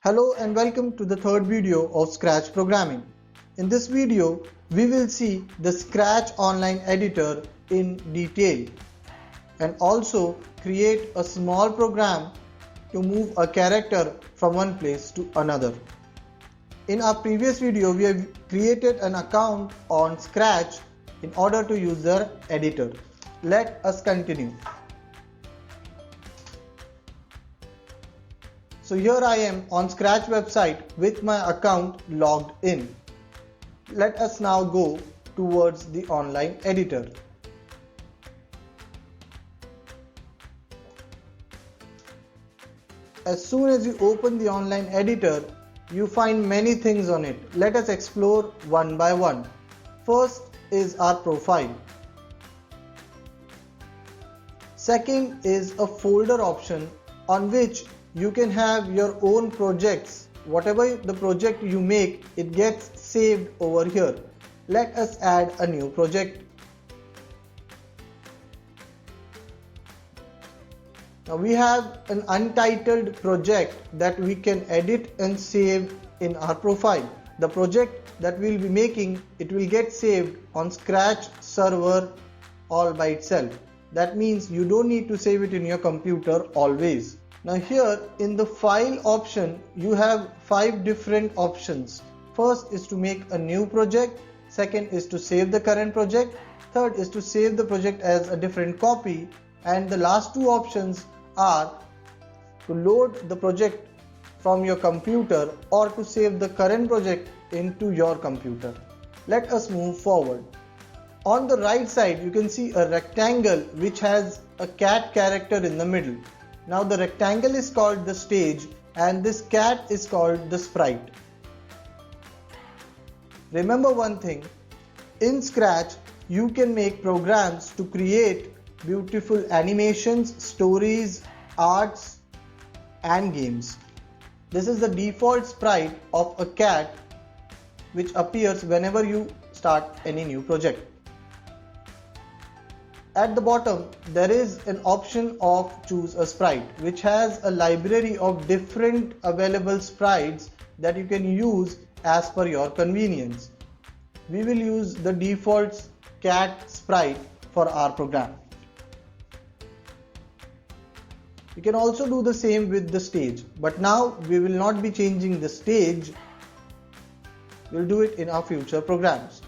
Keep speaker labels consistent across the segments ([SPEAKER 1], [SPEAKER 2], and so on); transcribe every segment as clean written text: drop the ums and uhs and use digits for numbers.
[SPEAKER 1] Hello and welcome to the third video of Scratch programming. In this video, we will see the Scratch online editor in detail and also create a small program to move a character from one place to another. In our previous video, we have created an account on Scratch in order to use their editor. Let us continue. So here I am on Scratch website with my account logged in. Let us now go towards the online editor. As soon as you open the online editor, you find many things on it. Let us explore one by one. First is our profile. Second is a folder option on which you can have your own projects. Whatever the project you make, it gets saved over here. Let us add a new project. Now we have an untitled project that we can edit and save in our profile. The project that we'll be making, it will get saved on Scratch server all by itself. That means you don't need to save it in your computer always. Now here in the file option, you have 5 different options. First is to make a new project. Second is to save the current project. Third is to save the project as a different copy. And the last two options are to load the project from your computer or to save the current project into your computer. Let us move forward. On the right side, you can see a rectangle which has a cat character in the middle. Now the rectangle is called the stage and this cat is called the sprite. Remember one thing, in Scratch you can make programs to create beautiful animations, stories, arts and games. This is the default sprite of a cat which appears whenever you start any new project. At the bottom, there is an option of choose a sprite, which has a library of different available sprites that you can use as per your convenience. We will use the default cat sprite for our program. You can also do the same with the stage, but now we will not be changing the stage. We'll do it in our future programs.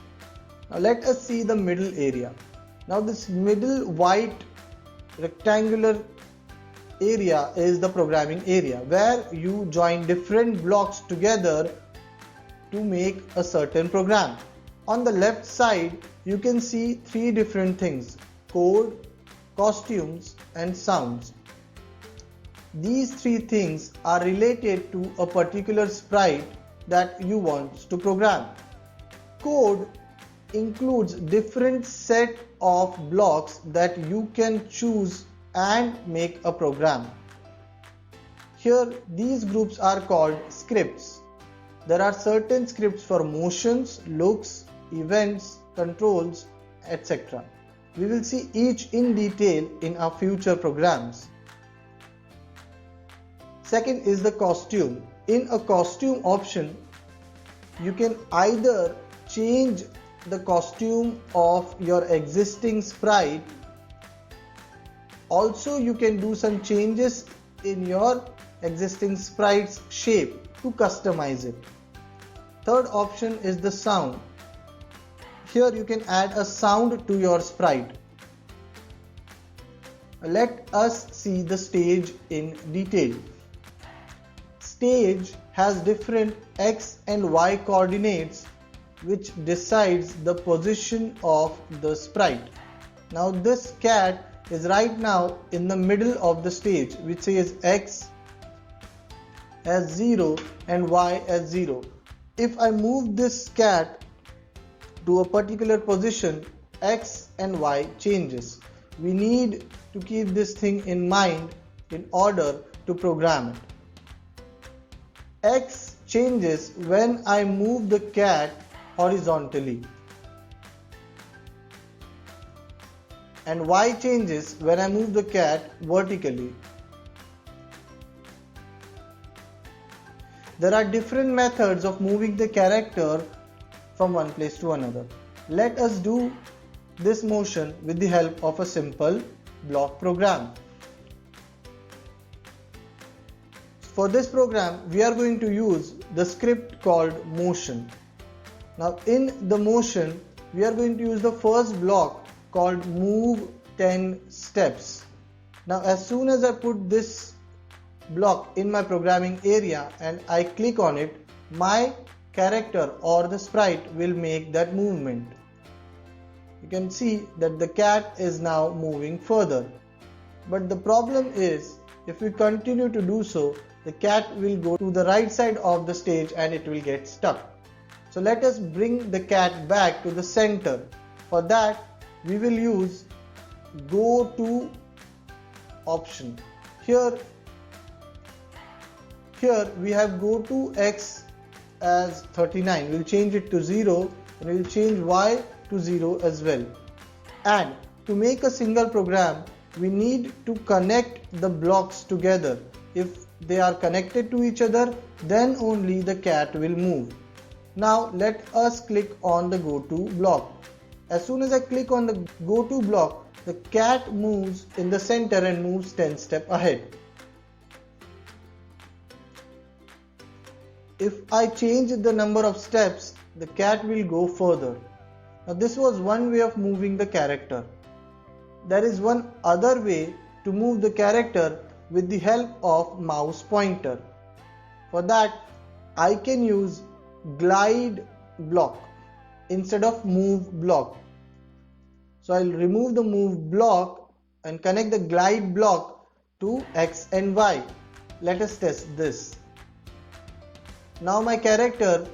[SPEAKER 1] Now let us see the middle area. Now this middle white rectangular area is the programming area where you join different blocks together to make a certain program. On the left side you can see 3 different things: code, costumes and sounds. These 3 things are related to a particular sprite that you want to program. Code includes different set of blocks that you can choose and make a program. Here these groups are called scripts. There are certain scripts for motions, looks, events, controls, etc. We will see each in detail in our future programs. Second is the costume. In a costume option, you can either change the costume of your existing sprite. Also you can do some changes in your existing sprite's shape to customize it. Third option is the sound. Here you can add a sound to your sprite. Let us see the stage in detail. Stage has different X and Y coordinates which decides the position of the sprite. Now this cat is right now in the middle of the stage, which says X as 0 and Y as 0. If I move this cat to a particular position, X and Y changes. We need to keep this thing in mind in order to program it. X changes when I move the cat horizontally and Y changes when I move the cat vertically. there are different methods of moving the character from one place to another. Let us do this motion with the help of a simple block program. For this program, we are going to use the script called motion. Now in the motion, we are going to use the first block called move 10 steps. Now as soon as I put this block in my programming area and I click on it, my character or the sprite will make that movement. You can see that the cat is now moving further. But the problem is, if we continue to do so, the cat will go to the right side of the stage and it will get stuck. So let us bring the cat back to the center. For that, we will use go to option. Here we have go to x as 39. We'll change it to 0 and we'll change y to 0 as well. And to make a single program, we need to connect the blocks together. If they are connected to each other, then only the cat will move. Now let us click on the go to block. As soon as I click on the go to block, the cat moves in the center and moves 10 steps ahead. If I change the number of steps, the cat will go further. Now this was one way of moving the character. There is one other way to move the character with the help of mouse pointer. For that, I can use glide block instead of move block. So I'll remove the move block and connect the glide block to X and Y. Let us test this. Now my character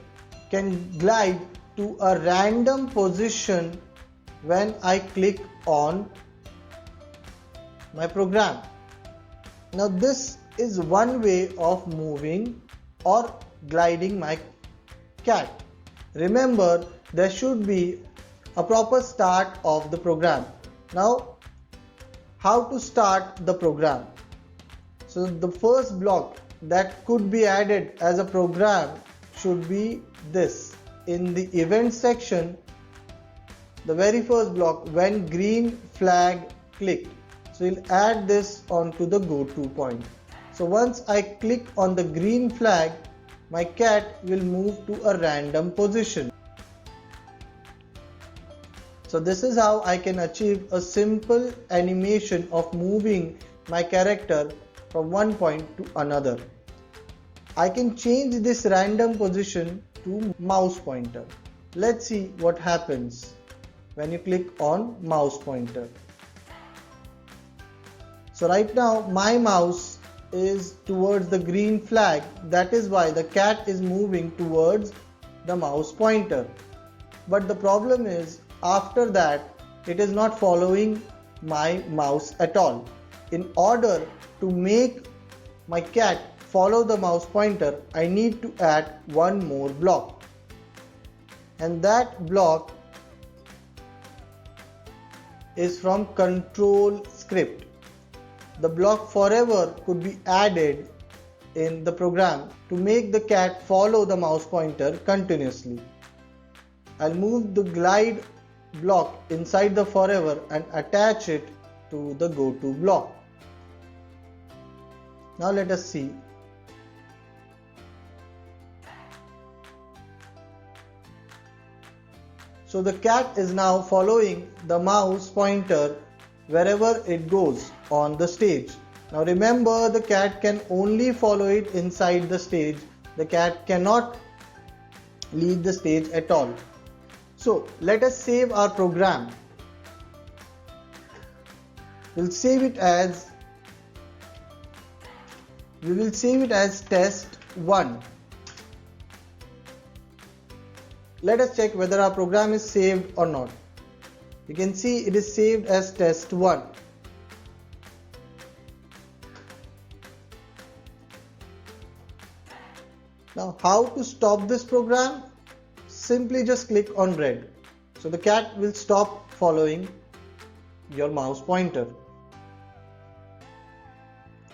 [SPEAKER 1] can glide to a random position when I click on my program. Now this is one way of moving or gliding my cat. Remember, there should be a proper start of the program. Now, how to start the program? So the first block that could be added as a program should be this. In the event section, the very first block, when green flag clicked. So we'll add this onto the go to point. So once I click on the green flag, my cat will move to a random position. So this is how I can achieve a simple animation of moving my character from one point to another. I can change this random position to mouse pointer. Let's see what happens when you click on mouse pointer. So right now my mouse is towards the green flag. That is why the cat is moving towards the mouse pointer. But the problem is, after that it is not following my mouse at all. In order to make my cat follow the mouse pointer, I need to add one more block. And that block is from control script. The block forever could be added in the program to make the cat follow the mouse pointer continuously. I'll move the glide block inside the forever and attach it to the go to block. Now let us see. So the cat is now following the mouse pointer wherever it goes on the stage. Now remember, the cat can only follow it inside the stage. The cat cannot leave the stage at all. So let us save our program. We will save it as test 1. Let us check whether our program is saved or not. You can see it is saved as test 1. Now how to stop this program? Simply just click on red. So the cat will stop following your mouse pointer.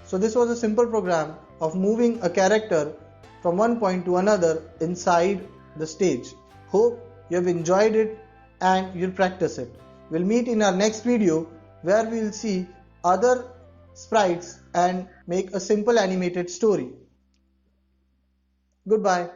[SPEAKER 1] So this was a simple program of moving a character from one point to another inside the stage. Hope you have enjoyed it and you'll practice it. We'll meet in our next video where we'll see other sprites and make a simple animated story. Goodbye.